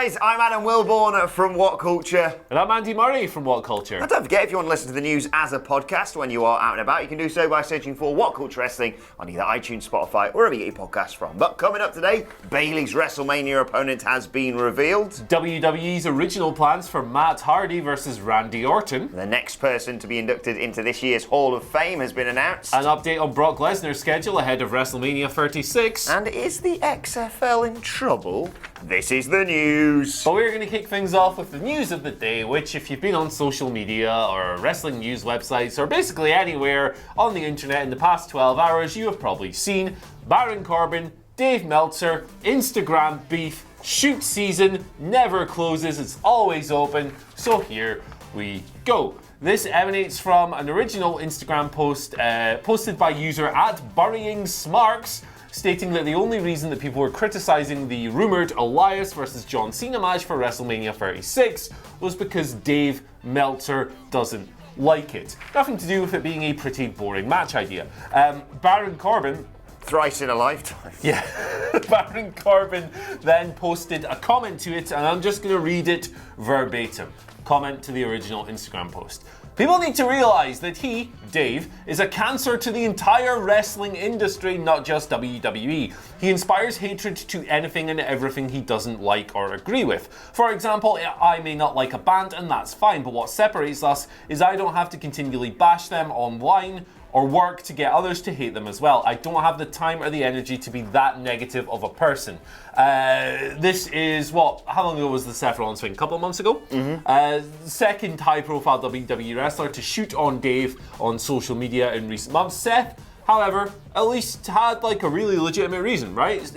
guys, I'm Adam Wilborn from WhatCulture. And I'm Andy Murray from WhatCulture. And don't forget, if you want to listen to the news as a podcast when you are out and about, you can do so by searching for WhatCulture Wrestling on either iTunes, Spotify, wherever you get your podcasts from. But coming up today, Bayley's WrestleMania opponent has been revealed. WWE's original plans for Matt Hardy versus Randy Orton. The next person to be inducted into this year's Hall of Fame has been announced. An update on Brock Lesnar's schedule ahead of WrestleMania 36. And is the XFL in trouble? This is the news. But we're going to kick things off with the news of the day, which if you've been on social media or wrestling news websites or basically anywhere on the internet in the past 12 hours, you have probably seen Baron Corbin, Dave Meltzer, Instagram beef, shoot season never closes, it's always open, so here we go. This emanates from an original Instagram post posted by user @BuryingSmarks, stating that the only reason that people were criticizing the rumored Elias versus John Cena match for WrestleMania 36 was because Dave Meltzer doesn't like it. Nothing to do with it being a pretty boring match idea. Baron Corbin, thrice in a lifetime. Yeah, Baron Corbin then posted a comment to it, and I'm just going to read it verbatim. Comment to the original Instagram post. People need to realize that he, Dave, is a cancer to the entire wrestling industry, not just WWE. He inspires hatred to anything and everything he doesn't like or agree with. For example, I may not like a band and that's fine, but what separates us is I don't have to continually bash them online or work to get others to hate them as well. I don't have the time or the energy to be that negative of a person. This is, how long ago was the Seth Rollins thing? A couple of months ago? Second high-profile WWE wrestler to shoot on Dave on social media in recent months. Seth, however, at least had a really legitimate reason, right?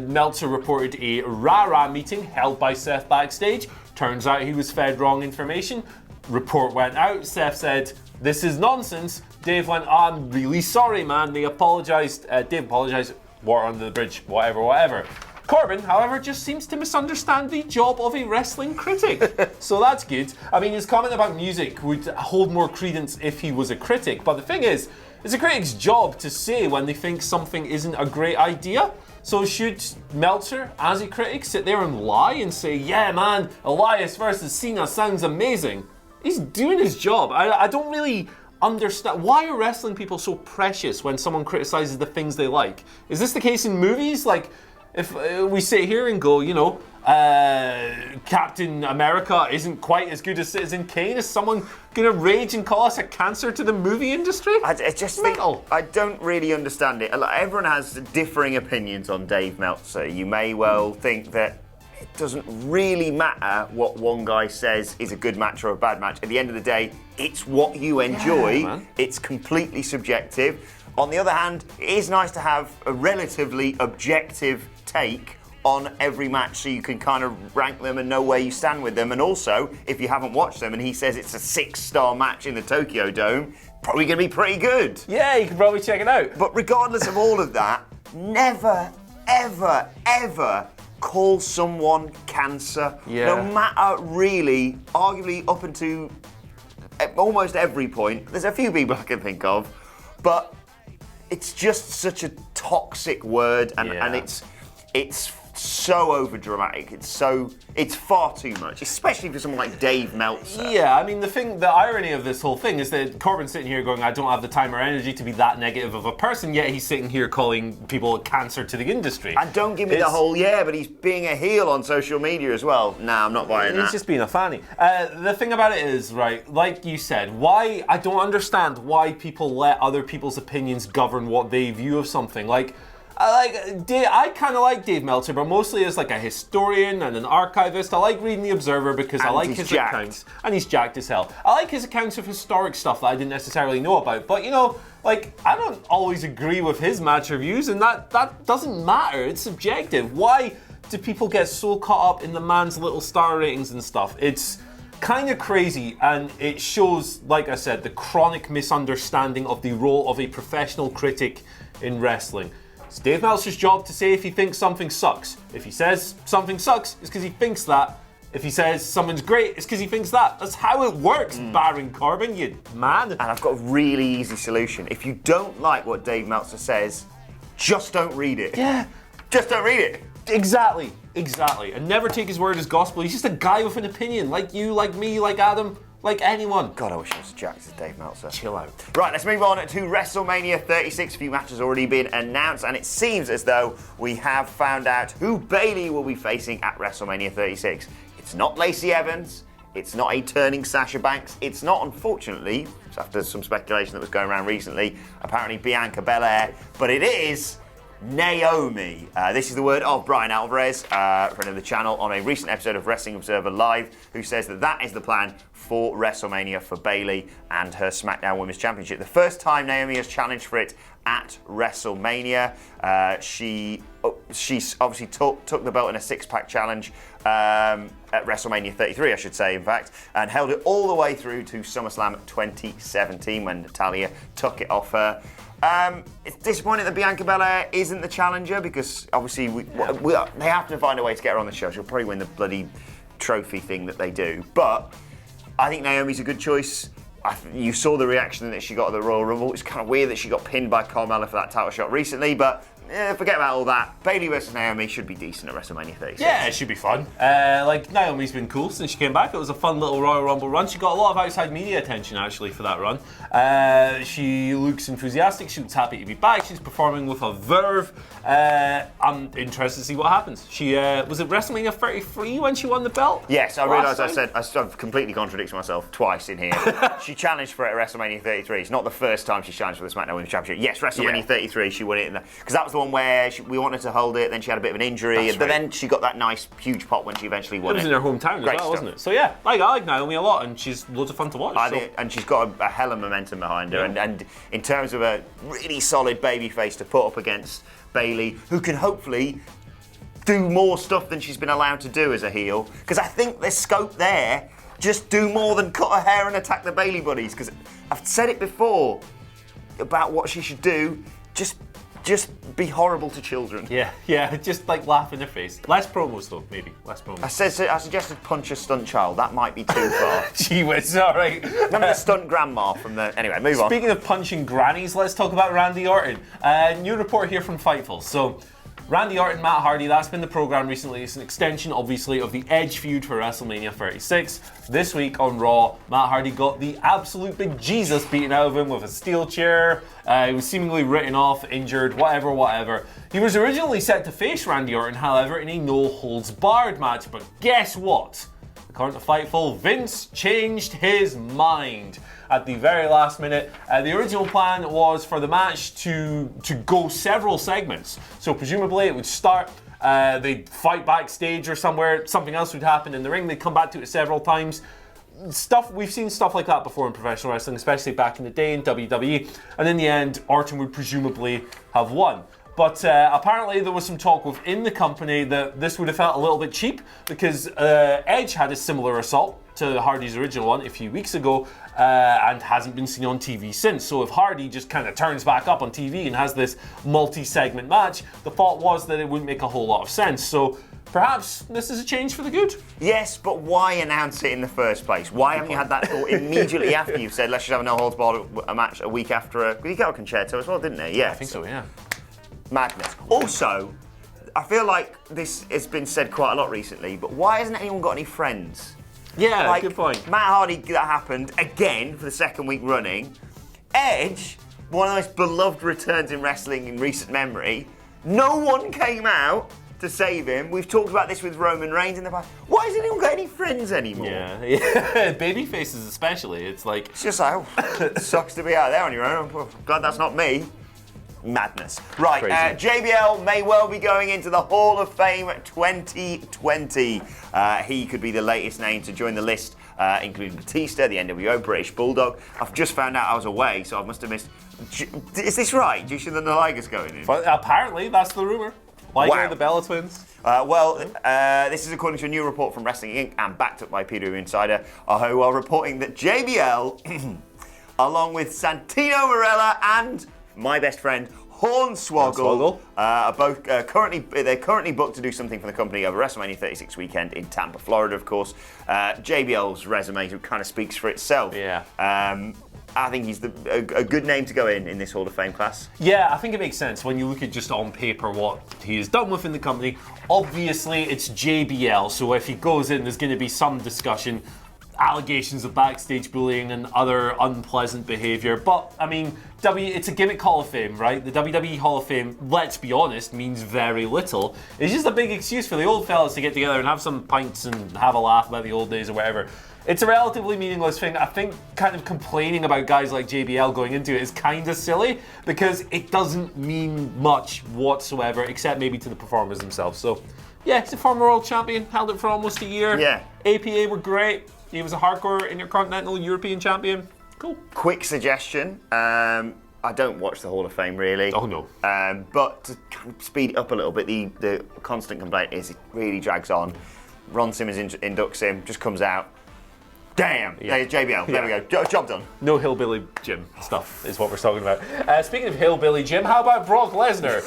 Meltzer reported a rah-rah meeting held by Seth backstage. Turns out he was fed wrong information. Report went out. Seth said, "This is nonsense." Dave went, "I'm really sorry, man." They apologized. Dave apologized. Water under the bridge. Whatever. Corbin, however, just seems to misunderstand the job of a wrestling critic. So that's good. I mean, his comment about music would hold more credence if he was a critic. But the thing is, it's a critic's job to say when they think something isn't a great idea. So should Meltzer, as a critic, sit there and lie and say, "Yeah, man, Elias versus Cena sounds amazing"? He's doing his job. I don't really understand. Why are wrestling people so precious when someone criticizes the things they like? Is this the case in movies? If we sit here and go, Captain America isn't quite as good as Citizen Kane, is someone going to rage and call us a cancer to the movie industry? I just think, I don't really understand it. Everyone has differing opinions on Dave Meltzer. You may well think that it doesn't really matter what one guy says is a good match or a bad match. At the end of the day, it's what you enjoy. Yeah, it's completely subjective. On the other hand, it is nice to have a relatively objective take on every match so you can kind of rank them and know where you stand with them. And also, if you haven't watched them and he says it's a 6-star match in the Tokyo Dome, probably going to be pretty good. Yeah, you can probably check it out. But regardless of all of that, never, ever, ever call someone cancer. Yeah. No matter really, arguably up until almost every point. There's a few people I can think of, but it's just such a toxic word, and it's so overdramatic. It's far too much, especially for someone like Dave Meltzer. Yeah, I mean the irony of this whole thing is that Corbin's sitting here going, "I don't have the time or energy to be that negative of a person," yet he's sitting here calling people a cancer to the industry. And don't give me the whole, but he's being a heel on social media as well. Nah, I'm not buying that. He's just being a fanny. The thing about it is, right, like you said, I don't understand why people let other people's opinions govern what they view of something. I kind of like Dave Meltzer, but mostly as a historian and an archivist. I like reading The Observer because I like his accounts. And he's jacked as hell. I like his accounts of historic stuff that I didn't necessarily know about. But, I don't always agree with his match reviews, and that doesn't matter. It's subjective. Why do people get so caught up in the man's little star ratings and stuff? It's kind of crazy, and it shows, like I said, the chronic misunderstanding of the role of a professional critic in wrestling. It's Dave Meltzer's job to say if he thinks something sucks. If he says something sucks, it's because he thinks that. If he says something's great, it's because he thinks that. That's how it works, Baron Corbin, you man. And I've got a really easy solution. If you don't like what Dave Meltzer says, just don't read it. Yeah. Just don't read it. Exactly. Exactly. And never take his word as gospel. He's just a guy with an opinion, like you, like me, like Adam, like anyone. God, I wish I was jacked as Dave Meltzer. Chill out. Right, let's move on to WrestleMania 36. A few matches already been announced, and it seems as though we have found out who Bayley will be facing at WrestleMania 36. It's not Lacey Evans. It's not a turning Sasha Banks. It's not, unfortunately, after some speculation that was going around recently, apparently Bianca Belair, but it is Naomi. This is the word of Brian Alvarez, friend of the channel, on a recent episode of Wrestling Observer Live, who says that that is the plan for WrestleMania for Bayley and her SmackDown Women's Championship. The first time Naomi has challenged for it at WrestleMania. She obviously took the belt in a six-pack challenge at WrestleMania 33, I should say, in fact, and held it all the way through to SummerSlam 2017 when Natalya took it off her. It's disappointing that Bianca Belair isn't the challenger because obviously they have to find a way to get her on the show. She'll probably win the bloody trophy thing that they do. But I think Naomi's a good choice. You saw the reaction that she got at the Royal Rumble. It's kind of weird that she got pinned by Carmella for that title shot recently, but forget about all that. Bayley versus Naomi should be decent at WrestleMania 36. Yeah, it should be fun. Naomi's been cool since she came back. It was a fun little Royal Rumble run. She got a lot of outside media attention, actually, for that run. She looks enthusiastic. She looks happy to be back. She's performing with a verve. I'm interested to see what happens. She was it WrestleMania 33 when she won the belt? Yes, I realised I've completely contradicted myself twice in here. She challenged for it at WrestleMania 33. It's not the first time she challenged for the SmackDown Women's Championship. Yes, WrestleMania 33, she won it because that was the one where we wanted to hold it, then she had a bit of an injury, but then she got that nice, huge pop when she eventually won it. It was in her hometown as well, wasn't it? So yeah, I like Naomi a lot, and she's loads of fun to watch. And she's got a hell of momentum behind her, and in terms of a really solid babyface to put up against Bayley, who can hopefully do more stuff than she's been allowed to do as a heel, because I think there's scope there. Just do more than cut her hair and attack the Bayley buddies, because I've said it before about what she should do. Just be horrible to children. Yeah, just like laugh in their face. Less promos though, maybe. Less promos. I suggested punch a stunt child. That might be too far. Gee whiz, alright. Remember the stunt grandma from the... Anyway, move on. Speaking of punching grannies, let's talk about Randy Orton. New report here from Fightful. So, Randy Orton, Matt Hardy, that's been the program recently. It's an extension, obviously, of the Edge feud for WrestleMania 36. This week on Raw, Matt Hardy got the absolute bejesus beaten out of him with a steel chair. He was seemingly written off, injured, whatever. He was originally set to face Randy Orton, however, in a no-holds-barred match. But guess what? According to Fightful, Vince changed his mind at the very last minute. The original plan was for the match to go several segments. So presumably it would start, they'd fight backstage or somewhere, something else would happen in the ring, they'd come back to it several times. We've seen stuff like that before in professional wrestling, especially back in the day in WWE. And in the end, Orton would presumably have won. But apparently there was some talk within the company that this would have felt a little bit cheap because Edge had a similar assault to Hardy's original one a few weeks ago and hasn't been seen on TV since. So if Hardy just kind of turns back up on TV and has this multi-segment match, the thought was that it wouldn't make a whole lot of sense. So perhaps this is a change for the good? Yes, but why announce it in the first place? Why haven't you had that thought immediately after you've said, let's just have a no-holds-barred a match a week after he got a concerto as well, didn't he? Yeah, I think so, yeah. Madness. Also, I feel like this has been said quite a lot recently, but why hasn't anyone got any friends? Yeah, good point. Matt Hardy, that happened again for the second week running. Edge, one of the most beloved returns in wrestling in recent memory. No one came out to save him. We've talked about this with Roman Reigns in the past. Why has anyone got any friends anymore? Yeah. Baby faces especially. It's just like, oh, it sucks to be out there on your own. I'm glad that's not me. Madness. Right, JBL may well be going into the Hall of Fame 2020. He could be the latest name to join the list, including Batista, the NWO, British Bulldog. I've just found out I was away, so I must have missed... Is this right? Jushin and the Liger's going in? Well, apparently, that's the rumour. Liger, the Bella Twins. This is according to a new report from Wrestling Inc. and backed up by Peter Insider, who are reporting that JBL, along with Santino Marella and my best friend Hornswoggle, are both currently booked to do something for the company over WrestleMania 36 weekend in Tampa, Florida. Of course, JBL's resume kind of speaks for itself. Yeah. I think he's a good name to go in this Hall of Fame class. Yeah, I think it makes sense when you look at just on paper what he has done within the company. Obviously, it's JBL, so if he goes in, there's going to be some discussion, allegations of backstage bullying and other unpleasant behaviour. But, I mean, it's a gimmick Hall of Fame, right? The WWE Hall of Fame, let's be honest, means very little. It's just a big excuse for the old fellas to get together and have some pints and have a laugh about the old days or whatever. It's a relatively meaningless thing. I think kind of complaining about guys like JBL going into it is kind of silly because it doesn't mean much whatsoever, except maybe to the performers themselves. So, yeah, he's a former world champion, held it for almost a year. Yeah. APA were great. He was a hardcore Intercontinental European champion. Cool. Quick suggestion. I don't watch the Hall of Fame really. Oh no. But to kind of speed it up a little bit, the constant complaint is it really drags on. Ron Simmons inducts him, just comes out. Damn, yeah. JBL, there we go, job done. No Hillbilly Jim stuff is what we're talking about. Speaking of Hillbilly Jim, how about Brock Lesnar?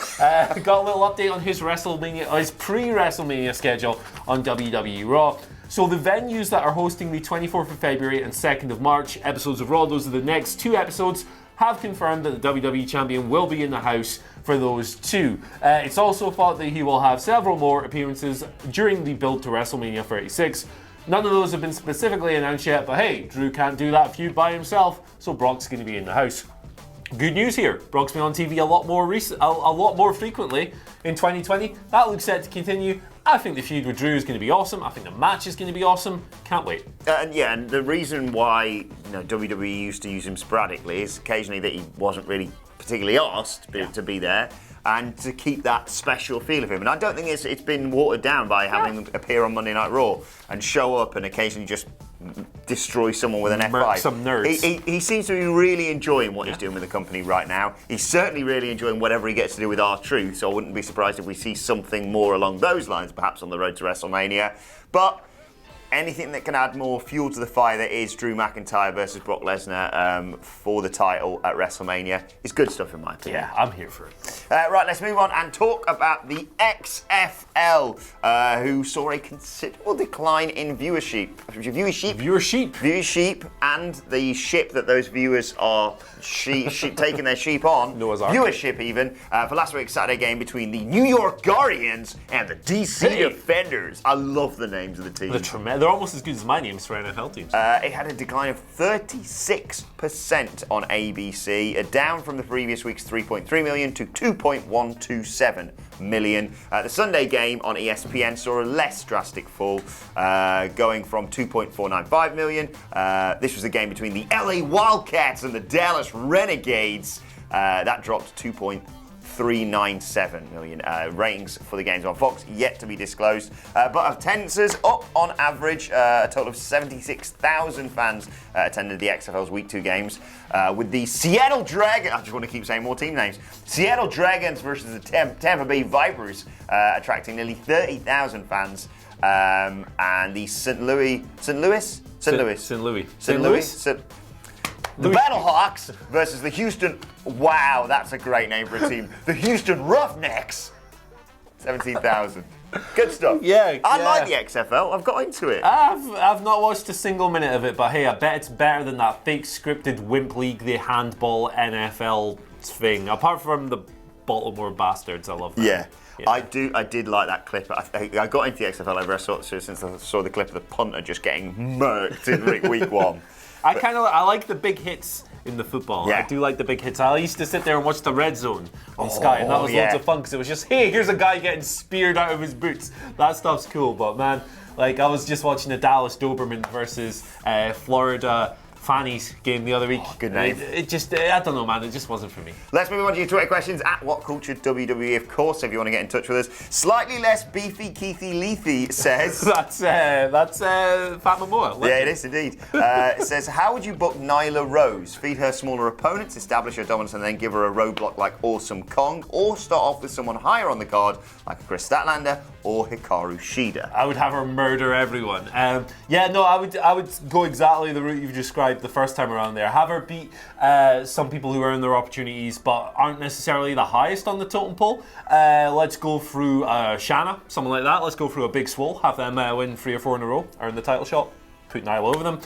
Got a little update on his pre-WrestleMania schedule on WWE Raw. So the venues that are hosting the 24th of February and 2nd of March episodes of Raw, those are the next two episodes, have confirmed that the WWE Champion will be in the house for those two. It's also thought that he will have several more appearances during the build to WrestleMania 36. None of those have been specifically announced yet, but hey, Drew can't do that feud by himself, so Brock's going to be in the house. Good news here, Brock's been on TV a lot more frequently in 2020. That looks set to continue. I think the feud with Drew is going to be awesome. I think the match is going to be awesome. Can't wait. And the reason why WWE used to use him sporadically is occasionally that he wasn't really particularly asked to be there, and to keep that special feel of him. And I don't think it's been watered down by having him appear on Monday Night Raw and show up and occasionally just destroy someone with an F5. Some nerds. He seems to be really enjoying what he's doing with the company right now. He's certainly really enjoying whatever he gets to do with R-Truth, so I wouldn't be surprised if we see something more along those lines, perhaps on the road to WrestleMania. But anything that can add more fuel to the fire that is Drew McIntyre versus Brock Lesnar for the title at WrestleMania is good stuff in my opinion. Yeah, I'm here for it. Right, let's move on and talk about the XFL, who saw a considerable decline in viewership, and the ship that those viewers are taking their sheep on, Noah's Ark. Viewership even, for last week's Saturday game between the New York Guardians and the DC Defenders. I love the names of the teams. They're almost as good as my names for NFL teams. It had a decline of 36% on ABC, down from the previous week's 3.3 million to 2.127 million. The Sunday game on ESPN saw a less drastic fall, going from 2.495 million. This was the game between the LA Wildcats and the Dallas Renegades. That dropped to 2.397 million. Ratings for the games on Fox yet to be disclosed, but attendances up on average. A total of 76,000 fans attended the XFL's Week 2 games, with the Seattle Dragons, I just want to keep saying more team names, Seattle Dragons versus the Tampa Bay Vipers attracting nearly 30,000 fans, and the St. Louis. The Battlehawks versus the Houston, wow, that's a great name for a team. The Houston Roughnecks, 17,000. Good stuff. Yeah. I like the XFL, I've got into it. I've not watched a single minute of it, but hey, I bet it's better than that fake scripted Wimp League, the handball NFL thing. Apart from the Baltimore Bastards, I love that. Yeah. I did like that clip. I got into the XFL over since I saw the clip of the punter just getting murked in week 1. I like the big hits in the football. Yeah. I do like the big hits. I used to sit there and watch the Red Zone on Sky, and that was loads of fun because it was just, hey, here's a guy getting speared out of his boots. That stuff's cool, but man, like I was just watching the Dallas Doberman versus Florida Fanny's game the other week. Good name. It just, I don't know, man. It just wasn't for me. Let's move on to your Twitter questions at WhatCulture WWE, of course, if you want to get in touch with us. Slightly less beefy Keithy Leafy says. that's Fat Memorial. Yeah, it is indeed. It says, how would you book Nyla Rose? Feed her smaller opponents, establish her dominance, and then give her a roadblock like Awesome Kong, or start off with someone higher on the card like a Chris Statlander or Hikaru Shida? I would have her murder everyone. I would go exactly the route you've described the first time around there. Have her beat some people who earn their opportunities but aren't necessarily the highest on the totem pole. Let's go through Shanna, someone like that. Let's go through a Big Swole, have them win 3 or 4 in a row, earn the title shot, put Nyla over them.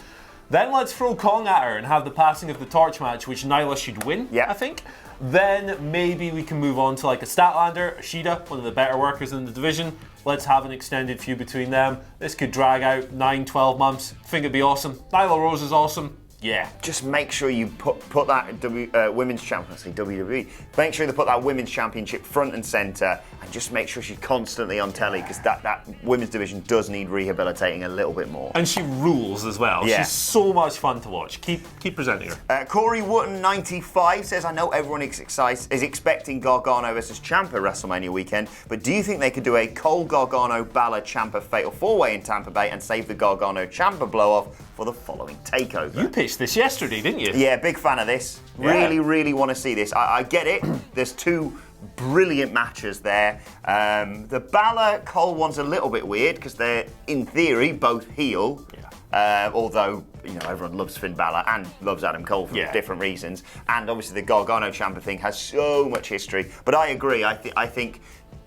Then let's throw Kong at her and have the passing of the torch match, which Nyla should win, I think. Then maybe we can move on to like a Statlander, a Shida, one of the better workers in the division. Let's have an extended feud between them. This could drag out 9-12 months. I think it'd be awesome. Nyla Rose is awesome. Yeah. Just make sure you put that women's champion, I say WWE, make sure they put that women's championship front and centre, and just make sure she's constantly on telly, because that women's division does need rehabilitating a little bit more. And she rules as well. Yeah. She's so much fun to watch. Keep presenting her. Corey Wotton 95 says, I know everyone is expecting Gargano versus Ciampa WrestleMania weekend, but do you think they could do a Cole Gargano Balor Ciampa Fatal 4-Way in Tampa Bay and save the Gargano Ciampa blow-off for the following takeover? You pitched this yesterday, didn't you? Yeah, big fan of this. Really, really want to see this. I get it. There's two brilliant matches there. The Balor Cole one's a little bit weird because they're, in theory, both heel. Although, you know, everyone loves Finn Balor and loves Adam Cole for different reasons. And obviously the Gargano Ciampa thing has so much history. But I agree. I think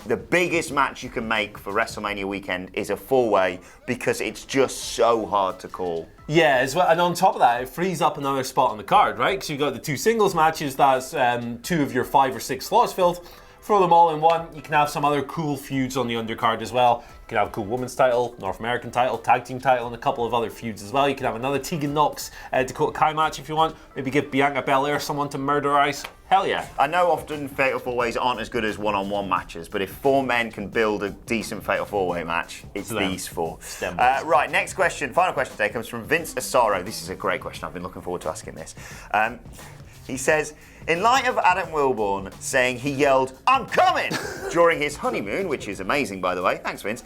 the biggest match you can make for WrestleMania weekend is a 4-way, because it's just so hard to call. Yeah, as well, and on top of that, it frees up another spot on the card, right? Because you've got the two singles matches, that's 2 of your 5 or 6 slots filled. Throw them all in one. You can have some other cool feuds on the undercard as well. You can have a cool women's title, North American title, tag team title, and a couple of other feuds as well. You can have another Tegan Nox, Dakota Kai match if you want. Maybe give Bianca Belair someone to murderize. Hell yeah. I know often Fatal 4-Ways aren't as good as one-on-one matches, but if 4 men can build a decent Fatal 4-Way match, it's these 4. Right, next question, final question today comes from Vince Asaro. This is a great question. I've been looking forward to asking this. He says, in light of Adam Wilborn saying he yelled, "I'm coming!" during his honeymoon, which is amazing, by the way. Thanks, Vince.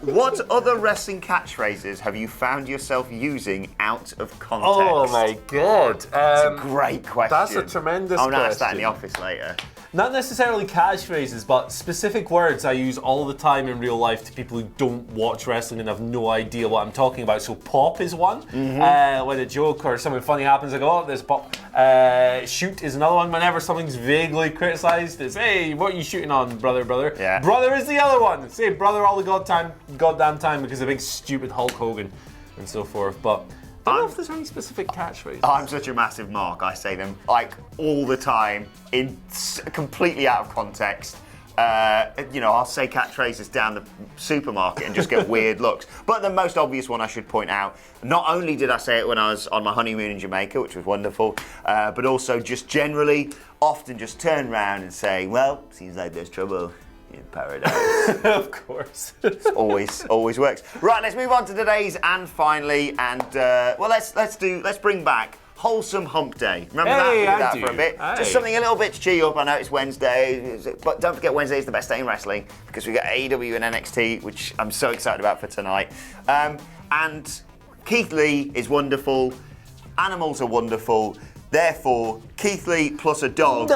What other wrestling catchphrases have you found yourself using out of context? Oh, my God. It's a great question. That's a tremendous I'm going to question. ask that in the office later. Not necessarily catchphrases, but specific words I use all the time in real life to people who don't watch wrestling and have no idea what I'm talking about. So pop is one. When a joke or something funny happens, I go, oh, there's pop. Shoot is another one. Whenever something's vaguely criticised, it's, hey, what are you shooting on, brother? Yeah. Brother is the other one. Say brother all the goddamn time because of big stupid Hulk Hogan and so forth. But I don't know if there's any specific catchphrases. I'm such a massive mark. I say them like all the time, in completely out of context. You know, I'll say catchphrases down the supermarket and just get weird looks. But the most obvious one I should point out, not only did I say it when I was on my honeymoon in Jamaica, which was wonderful, but also just generally, often just turn around and say, well, seems like there's trouble in paradise. Of course. always works. Right, let's move on to today's and finally, and well, let's bring back Wholesome Hump Day. Remember that? We did that for a bit. Just something a little bit to cheer you up. I know it's Wednesday, but don't forget Wednesday is the best day in wrestling because we got AEW and NXT, which I'm so excited about for tonight. And Keith Lee is wonderful. Animals are wonderful. Therefore, Keith Lee plus a dog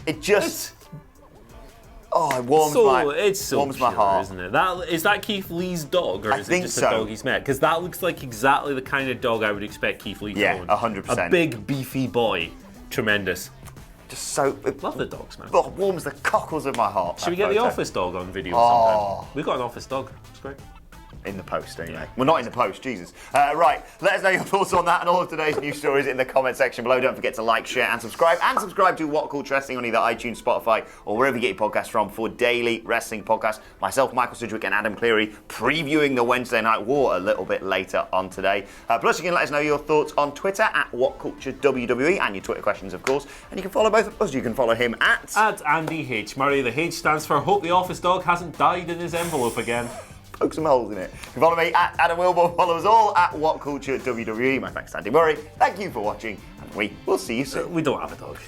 is just. Oh, it warms my heart, isn't it? Is that Keith Lee's dog, or is it just a dog he's met? Because that looks like exactly the kind of dog I would expect Keith Lee to own. Yeah, 100%. A big, beefy boy. Tremendous. Just so... Love the dogs, man. It warms the cockles of my heart. Should we get the office dog on video sometime? We've got an office dog. It's great. In the post, anyway. Yeah. Well, not in the post, Jesus. Right, let us know your thoughts on that and all of today's news stories in the comment section below. Don't forget to like, share, and subscribe. And subscribe to WhatCulture Wrestling on either iTunes, Spotify, or wherever you get your podcasts from for daily wrestling podcasts. Myself, Michael Sidgwick, and Adam Cleary previewing the Wednesday Night War a little bit later on today. Plus, you can let us know your thoughts on Twitter at WhatCultureWWE and your Twitter questions, of course. And you can follow both of us. You can follow him at Andy H. Murray. The H stands for Hope the Office Dog hasn't died in his envelope again. Poke some holes in it. You can follow me at Adam Wilborn. Follow us all at WhatCulture WWE. My thanks to Andy Murray. Thank you for watching, and we will see you soon. We don't have a dog.